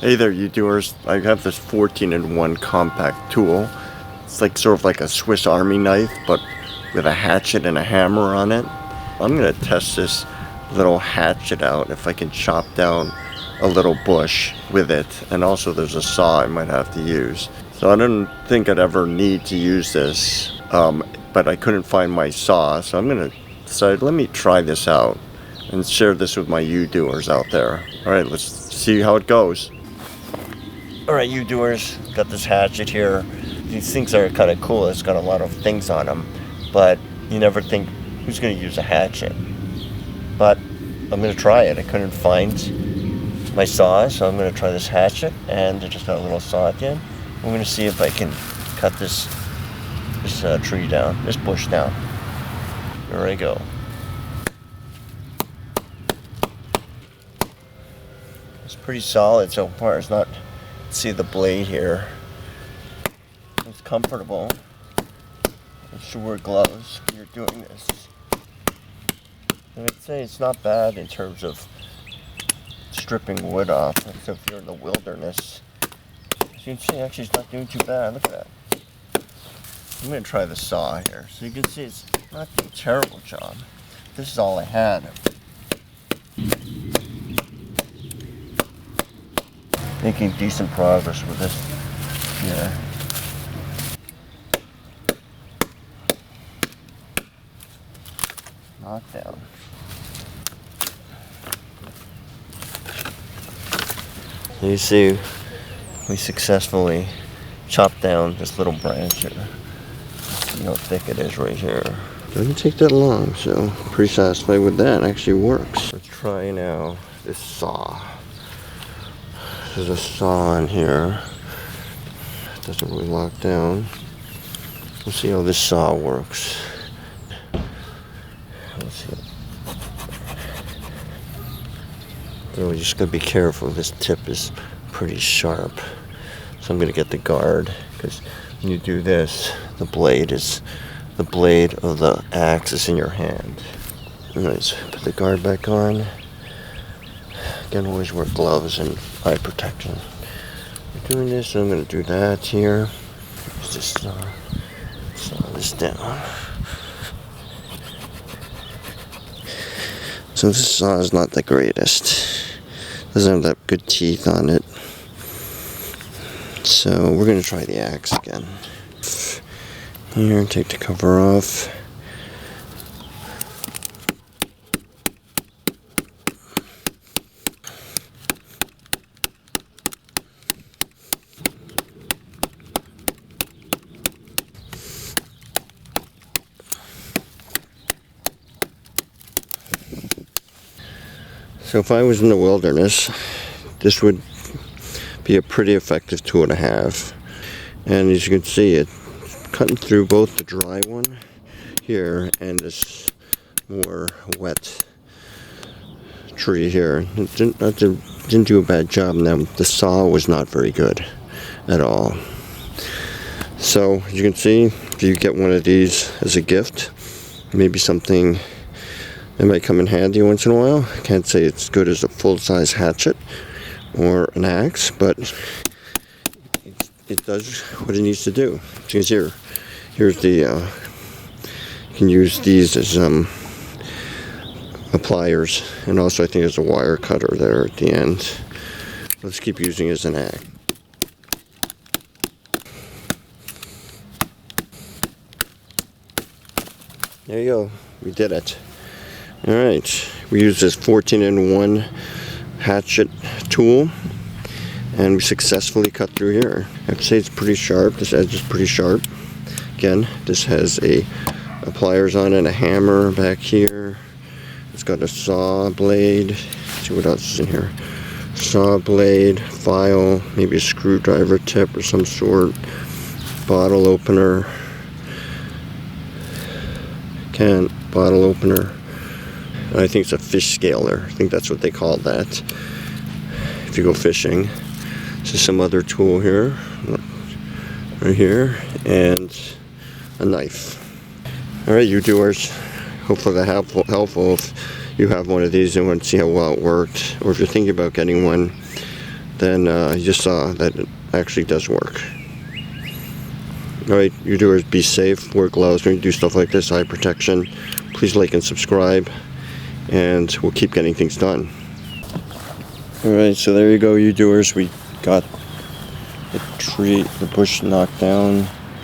Hey there, you doers. I have this 14-in-1 compact tool. It's like sort of like a Swiss Army knife, but with a hatchet and a hammer on it. I'm gonna test this little hatchet out if I can chop down a little bush with it. And also there's a saw I might have to use. So I didn't think I'd ever need to use this, but I couldn't find my saw, so I'm gonna decide, let me try this out and share this with my you-doers out there. Alright, let's see how it goes. Alright, you doers, got this hatchet here. These things are kind of cool. It's got a lot of things on them, but you never think, who's going to use a hatchet? But I'm going to try it. I couldn't find my saw, so I'm going to try this hatchet, and I just got a little saw at the end. I'm going to see if I can cut this tree down, this bush down. There I go. It's pretty solid so far. It's not. See the blade here. It's comfortable. You should wear gloves when you're doing this. And I'd say it's not bad in terms of stripping wood off, except if you're in the wilderness. As you can see, actually it's not doing too bad. Look at that. I'm going to try the saw here. So you can see it's not doing a terrible job. This is all I had. Making decent progress with this here. Knockdown. You see, we successfully chopped down this little branch here. See how thick it is right here. Doesn't take that long, so pretty satisfied with that. It actually works. Let's try now this saw. There's a saw in here. It doesn't really lock down. We'll see how this saw works. Let's see. So we just gotta be careful. This tip is pretty sharp. So I'm gonna get the guard, because when you do this, the blade of the axe is in your hand. Alright, so put the guard back on. Again, always wear gloves and eye protection. We're doing this, so I'm going to do that here. Just saw this down. So this saw is not the greatest. Doesn't have that good teeth on it. So we're going to try the axe again. Here, take the cover off. So if I was in the wilderness, this would be a pretty effective tool to have. And as you can see, it's cutting through both the dry one here and this more wet tree here. It didn't do a bad job. Now the saw was not very good at all. So as you can see, if you get one of these as a gift, maybe something that might come in handy once in a while. I can't say it's good as a full-size hatchet or an axe, but it does what it needs to do. Here's the you can use these as pliers, and also I think there's a wire cutter there at the end. Let's keep using it as an axe. There you go. We did it. Alright, we use this 14-in-1 hatchet tool, and we successfully cut through here. I'd say it's pretty sharp. This edge is pretty sharp. Again, this has a pliers on it, and a hammer back here. It's got a saw blade. Let's see what else is in here. Saw blade, file, maybe a screwdriver tip or some sort, bottle opener, bottle opener. I think it's a fish scaler. I think that's what they call that if you go fishing. So some other tool here, right here, and a knife. Alright, you doers, hopefully that's helpful if you have one of these and want to see how well it worked, or if you're thinking about getting one, then you just saw that it actually does work. Alright, you doers, be safe, wear gloves when you do stuff like this, eye protection. Please like and subscribe, and we'll keep getting things done. Alright, so there you go, you doers. We got the bush knocked down.